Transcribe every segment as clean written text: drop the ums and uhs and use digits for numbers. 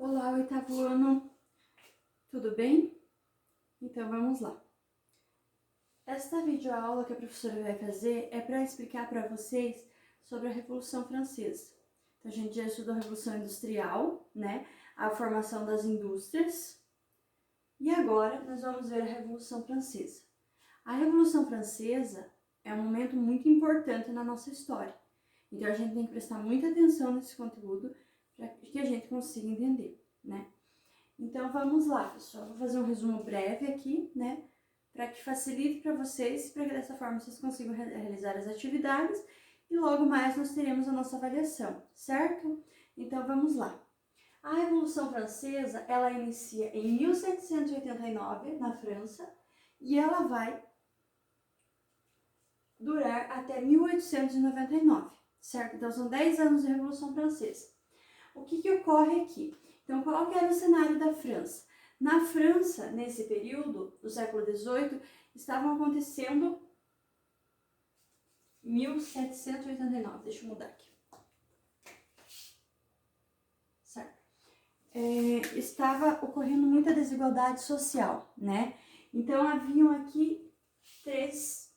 Olá, oitavo ano, tudo bem? Então vamos lá. Esta videoaula que a professora vai fazer é para explicar para vocês sobre a Revolução Francesa. Então a gente já estudou a Revolução Industrial, né? A formação das indústrias. E agora nós vamos ver a Revolução Francesa. A Revolução Francesa é um momento muito importante na nossa história. Então a gente tem que prestar muita atenção nesse conteúdo para que a gente consiga entender, né? Então vamos lá, pessoal. Vou fazer um resumo breve aqui, né? Para que facilite para vocês, para que dessa forma vocês consigam realizar as atividades e logo mais nós teremos a nossa avaliação, certo? Então vamos lá. A Revolução Francesa, ela inicia em 1789 na França e ela vai durar até 1899, certo? Então são 10 anos de Revolução Francesa. O que ocorre aqui? Então, qual que era o cenário da França? Na França, nesse período do século XVIII, estavam acontecendo 1789, deixa eu mudar aqui. Certo. Estava ocorrendo muita desigualdade social, né? Então, haviam aqui 3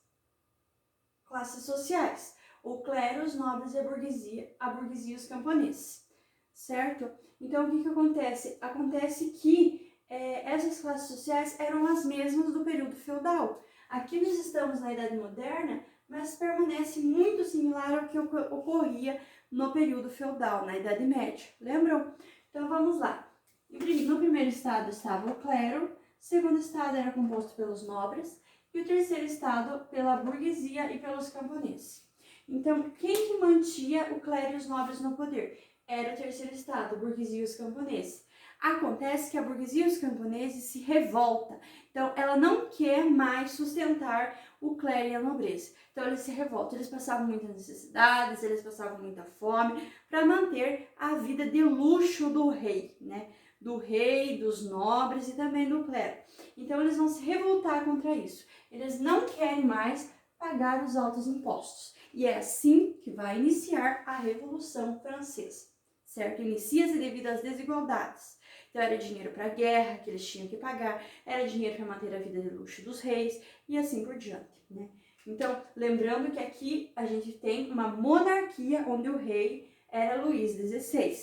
classes sociais: o clero, os nobres e a burguesia e os camponeses, certo? Então, o que acontece? Acontece que essas classes sociais eram as mesmas do período feudal. Aqui nós estamos na Idade Moderna, mas permanece muito similar ao que ocorria no período feudal, na Idade Média. Lembram? Então, vamos lá. No primeiro estado estava o clero, o segundo estado era composto pelos nobres e o terceiro estado pela burguesia e pelos camponeses. Então, quem que mantinha o clero e os nobres no poder? Era o terceiro estado, a burguesia e os camponeses. Acontece que a burguesia e os camponeses se revoltam. Então, ela não quer mais sustentar o clero e a nobreza. Então, eles se revoltam. Eles passavam muitas necessidades, eles passavam muita fome para manter a vida de luxo do rei, né? Do rei, dos nobres e também do clero. Então, eles vão se revoltar contra isso. Eles não querem mais pagar os altos impostos. E é assim que vai iniciar a Revolução Francesa. Certo? Inicia-se devido às desigualdades. Então, era dinheiro para a guerra que eles tinham que pagar, era dinheiro para manter a vida de luxo dos reis e assim por diante, né? Então, lembrando que aqui a gente tem uma monarquia onde o rei era Luís XVI,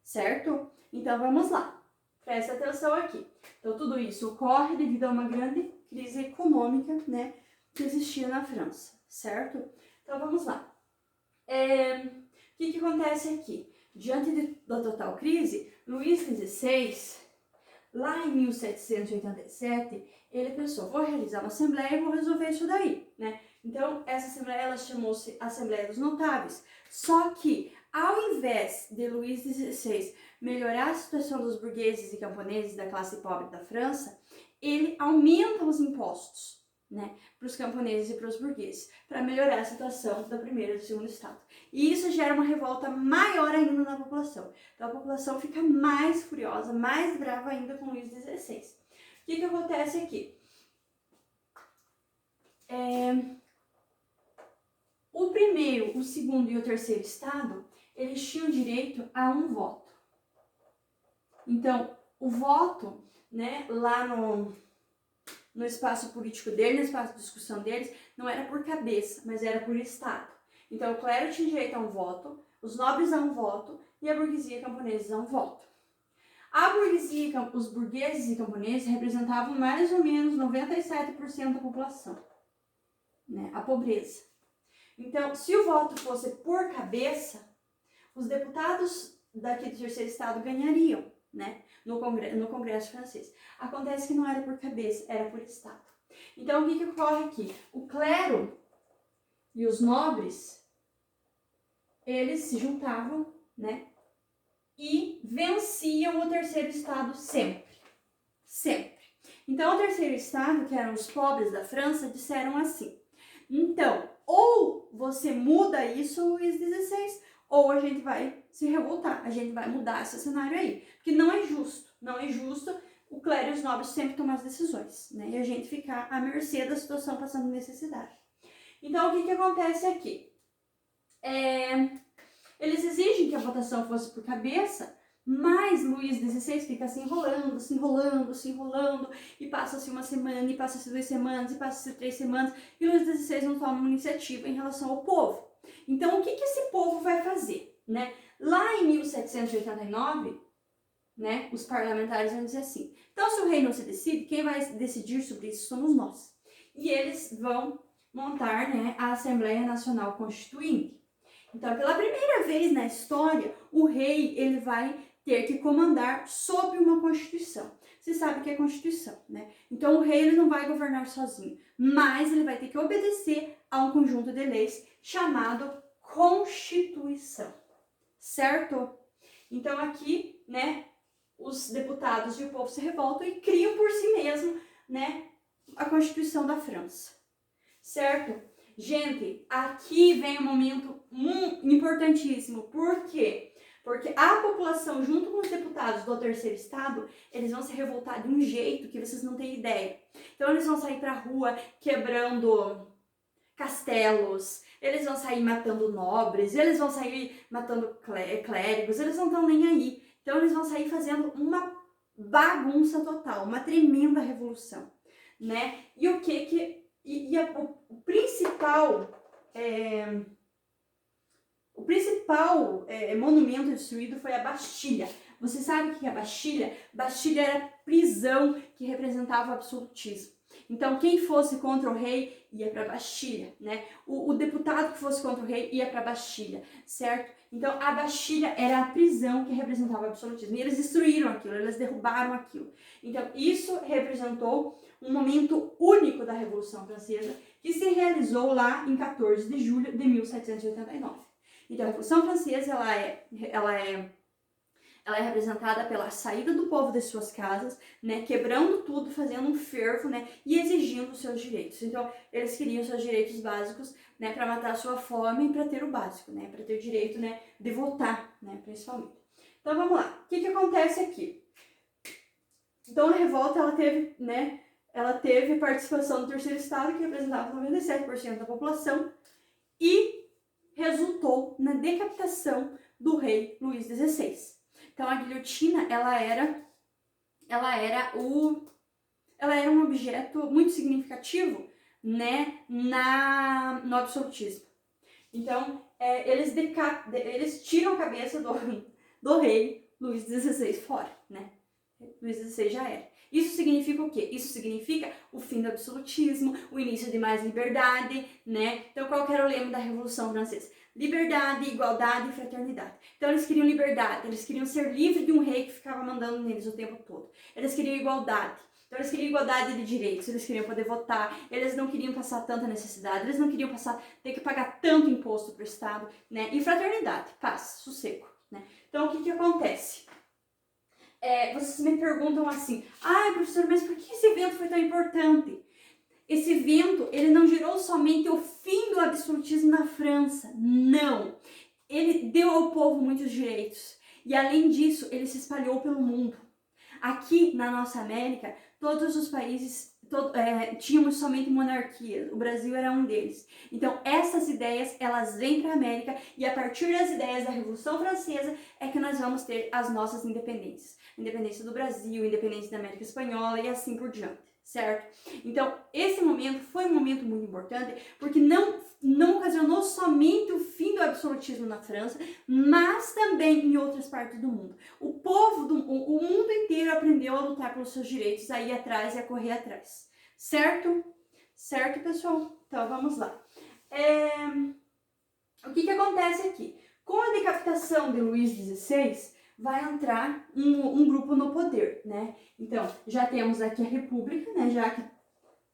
certo? Então, vamos lá. Presta atenção aqui. Então, tudo isso ocorre devido a uma grande crise econômica, né, que existia na França, certo? Então, vamos lá. O que acontece aqui? Diante da total crise, Luís XVI, lá em 1787, ele pensou, vou realizar uma assembleia e vou resolver isso daí, né? Então, essa assembleia, ela chamou-se Assembleia dos Notáveis. Só que, ao invés de Luís XVI melhorar a situação dos burgueses e camponeses da classe pobre da França, ele aumenta os impostos, né, para os camponeses e para os burgueses, para melhorar a situação do primeiro e do segundo estado. E isso gera uma revolta maior ainda na população. Então a população fica mais furiosa, mais brava ainda com Luís XVI. O que acontece aqui? O primeiro, o segundo e o terceiro estado, eles tinham direito a um voto. Então, o voto, né, lá no espaço político deles, no espaço de discussão deles, não era por cabeça, mas era por estado. Então, o clero tinha direito a um voto, os nobres a um voto e a burguesia e camponeses a um voto. A burguesia, os burgueses e camponeses representavam mais ou menos 97% da população, né, a pobreza. Então, se o voto fosse por cabeça, os deputados daqui do terceiro estado ganhariam, né, no Congresso francês. Acontece que não era por cabeça, era por estado. Então, o que ocorre aqui? O clero e os nobres, eles se juntavam, né, e venciam o terceiro estado sempre. Sempre. Então, o terceiro estado, que eram os pobres da França, disseram assim: então, ou você muda isso, Luís XVI, ou a gente vai se revoltar, a gente vai mudar esse cenário aí. Porque não é justo, não é justo o clero e os nobres sempre tomar as decisões, né? E a gente ficar à mercê da situação passando necessidade. Então, o que acontece aqui? Eles exigem que a votação fosse por cabeça, Mas Luís XVI fica se enrolando, se enrolando, se enrolando, e passa-se uma semana, e passa-se 2 semanas, e passa-se 3 semanas, e Luís XVI não toma uma iniciativa em relação ao povo. Então, o que esse povo vai fazer, né? Lá em 1789, né, os parlamentares vão dizer assim, então se o rei não se decide, quem vai decidir sobre isso somos nós. E eles vão montar, né, a Assembleia Nacional Constituinte. Então, pela primeira vez na história, o rei ele vai ter que comandar sobre uma Constituição. Você sabe o que é Constituição, né? Então, o rei ele não vai governar sozinho, mas ele vai ter que obedecer a um conjunto de leis chamado Constituição, certo? Então, aqui, né, os deputados e o povo se revoltam e criam por si mesmo, né, a Constituição da França, certo? Gente, aqui vem um momento importantíssimo. Por quê? Porque a população, junto com os deputados do terceiro estado, eles vão se revoltar de um jeito que vocês não têm ideia. Então, eles vão sair pra rua quebrando castelos, eles vão sair matando nobres, eles vão sair matando clérigos, eles não estão nem aí. Então, eles vão sair fazendo uma bagunça total, uma tremenda revolução, né? E o que o principal monumento destruído foi a Bastilha. Você sabe o que é a Bastilha? Bastilha era a prisão que representava o absolutismo. Então, quem fosse contra o rei ia para a Bastilha, né? O deputado que fosse contra o rei ia para a Bastilha, certo? Então, a Bastilha era a prisão que representava o absolutismo. E eles destruíram aquilo, eles derrubaram aquilo. Então, isso representou um momento único da Revolução Francesa, que se realizou lá em 14 de julho de 1789. Então, a Revolução Francesa, ela é representada pela saída do povo das suas casas, né, quebrando tudo, fazendo um fervo, né, e exigindo os seus direitos. Então, eles queriam seus direitos básicos, né, para matar a sua fome e para ter o básico, né, para ter o direito, né, de votar, né, principalmente. Então, vamos lá. O que acontece aqui? Então, a revolta, ela teve participação do terceiro estado, que representava 97% da população, e resultou na decapitação do rei Luís XVI. Então, a guilhotina, ela era um objeto muito significativo, né, no absolutismo. Então, eles tiram a cabeça do rei Luís XVI fora, né? Luís XVI já era. Isso significa o quê? Isso significa o fim do absolutismo, o início de mais liberdade, né? Então, qual que era o lema da Revolução Francesa? Liberdade, igualdade e fraternidade. Então, eles queriam liberdade, eles queriam ser livres de um rei que ficava mandando neles o tempo todo. Eles queriam igualdade. Então, eles queriam igualdade de direitos, eles queriam poder votar, eles não queriam passar tanta necessidade, eles não queriam ter que pagar tanto imposto para o Estado, né? E fraternidade, paz, sossego, né? Então, o que acontece? Vocês me perguntam assim, professor, mas por que esse evento foi tão importante? Esse evento, ele não gerou somente o fim do absolutismo na França, não. Ele deu ao povo muitos direitos e, além disso, ele se espalhou pelo mundo. Aqui na nossa América, todos os países tínhamos somente monarquias, o Brasil era um deles. Então, essas ideias, elas vêm para a América e a partir das ideias da Revolução Francesa é que nós vamos ter as nossas independências. Independência do Brasil, independência da América Espanhola e assim por diante, certo? Então, esse momento foi um momento muito importante porque não ocasionou somente o fim do absolutismo na França, mas também em outras partes do mundo. O mundo inteiro aprendeu a lutar pelos seus direitos, a ir atrás e a correr atrás. Certo? Certo, pessoal? Então, vamos lá. O que acontece aqui? Com a decapitação de Luís XVI, vai entrar um grupo no poder, né? Então, já temos aqui a República, né? Já que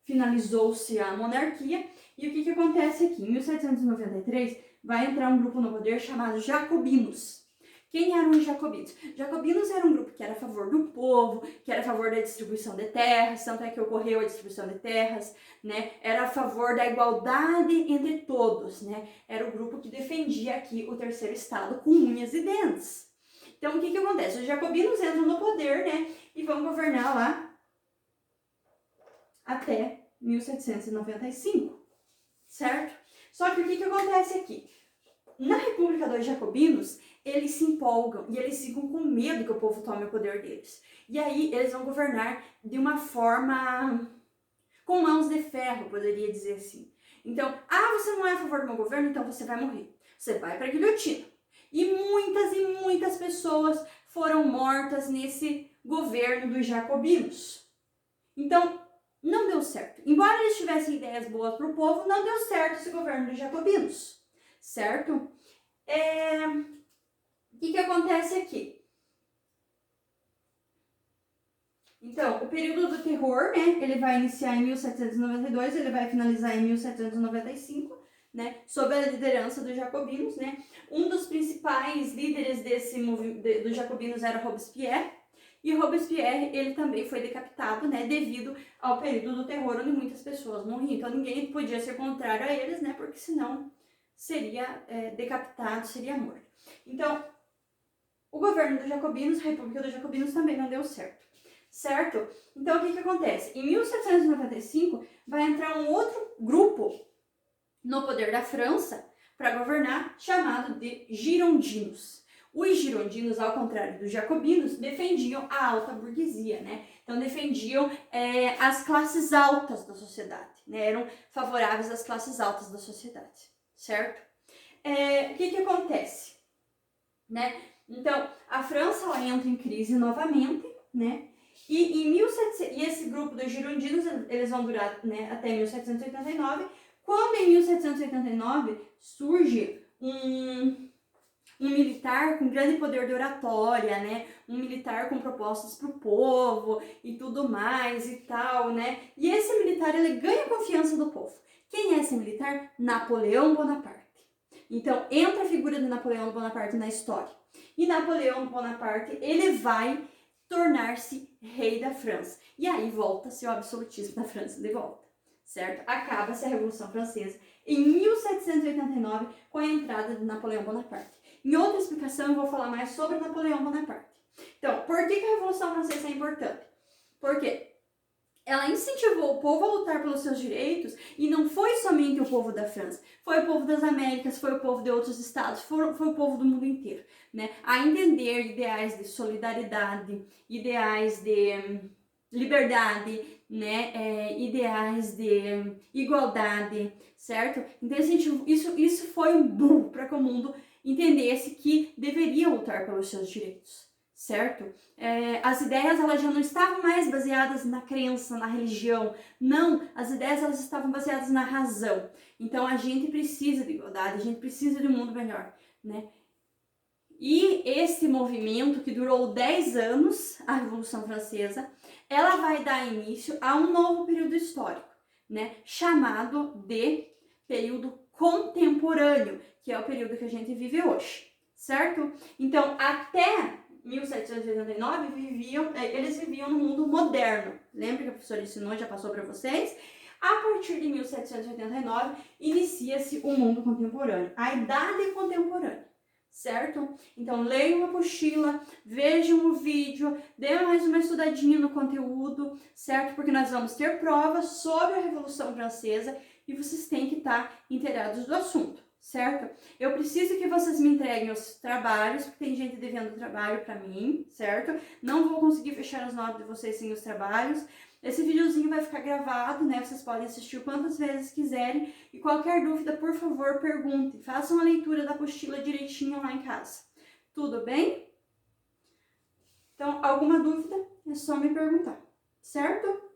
finalizou-se a monarquia. E o que acontece aqui? Em 1793, vai entrar um grupo no poder chamado Jacobinos. Quem eram os jacobinos? Jacobinos era um grupo que era a favor do povo, que era a favor da distribuição de terras, tanto é que ocorreu a distribuição de terras, né? Era a favor da igualdade entre todos, né? Era o grupo que defendia aqui o terceiro estado com unhas e dentes. Então, o que acontece? Os jacobinos entram no poder, né? E vão governar lá até 1795, certo? Só que o que acontece aqui? na República dos Jacobinos, eles se empolgam e eles ficam com medo que o povo tome o poder deles. E aí eles vão governar de uma forma com mãos de ferro, poderia dizer assim. Então, você não é a favor do meu governo, então você vai morrer. Você vai para a guilhotina. E muitas pessoas foram mortas nesse governo dos jacobinos. Então, não deu certo. Embora eles tivessem ideias boas para o povo, não deu certo esse governo dos jacobinos. Certo? O que acontece aqui? Então, o período do terror, né, ele vai iniciar em 1792, ele vai finalizar em 1795, né, sob a liderança dos jacobinos, né. Um dos principais líderes dos jacobinos era Robespierre, e Robespierre, ele também foi decapitado, né, devido ao período do terror, onde muitas pessoas morriam. Então, ninguém podia ser contrário a eles, né, porque senão seria decapitado, seria morto. Então, o governo dos jacobinos, a República dos Jacobinos, também não deu certo. Certo? Então, o que acontece? Em 1795, vai entrar um outro grupo no poder da França para governar, chamado de girondinos. Os girondinos, ao contrário dos jacobinos, defendiam a alta burguesia, né? Então, defendiam as classes altas da sociedade, né? Eram favoráveis às classes altas da sociedade, certo? O que acontece? Né? Então, a França ela entra em crise novamente, né? E esse grupo dos girondinos, eles vão durar, né, até 1789, quando em 1789 surge um militar com grande poder de oratória, né, um militar com propostas para o povo e tudo mais e tal, né, e esse militar, ele ganha a confiança do povo. Quem é esse militar? Napoleão Bonaparte. Então, entra a figura de Napoleão Bonaparte na história. E Napoleão Bonaparte, ele vai tornar-se rei da França. E aí volta-se o absolutismo da França de volta, certo? Acaba-se a Revolução Francesa em 1789 com a entrada de Napoleão Bonaparte. Em outra explicação eu vou falar mais sobre Napoleão Bonaparte. Então, por que a Revolução Francesa é importante? Porque ela incentivou o povo a lutar pelos seus direitos e não foi somente o povo da França, foi o povo das Américas, foi o povo de outros estados, foi o povo do mundo inteiro, né? A entender ideais de solidariedade, ideais de liberdade, né? Ideais de igualdade, certo? Então, isso foi um boom para que o mundo entendesse que deveria lutar pelos seus direitos. Certo? As ideias elas já não estavam mais baseadas na crença, na religião. Não, as ideias elas estavam baseadas na razão. Então a gente precisa de igualdade, a gente precisa de um mundo melhor, né? E esse movimento que durou 10 anos, a Revolução Francesa, ela vai dar início a um novo período histórico, né? Chamado de período contemporâneo, que é o período que a gente vive hoje, certo? Então, até 1789 eles viviam no mundo moderno. Lembra que a professora ensinou, já passou para vocês? A partir de 1789 inicia-se o mundo contemporâneo, a idade contemporânea, certo? Então leiam a apostila, vejam o vídeo, dê mais uma estudadinha no conteúdo, certo? Porque nós vamos ter provas sobre a Revolução Francesa e vocês têm que estar inteirados do assunto, certo? Eu preciso que vocês me entreguem os trabalhos, porque tem gente devendo trabalho para mim, certo? Não vou conseguir fechar as notas de vocês sem os trabalhos. Esse videozinho vai ficar gravado, né? Vocês podem assistir quantas vezes quiserem. E qualquer dúvida, por favor, perguntem. Façam a leitura da apostila direitinho lá em casa. Tudo bem? Então, alguma dúvida é só me perguntar, certo?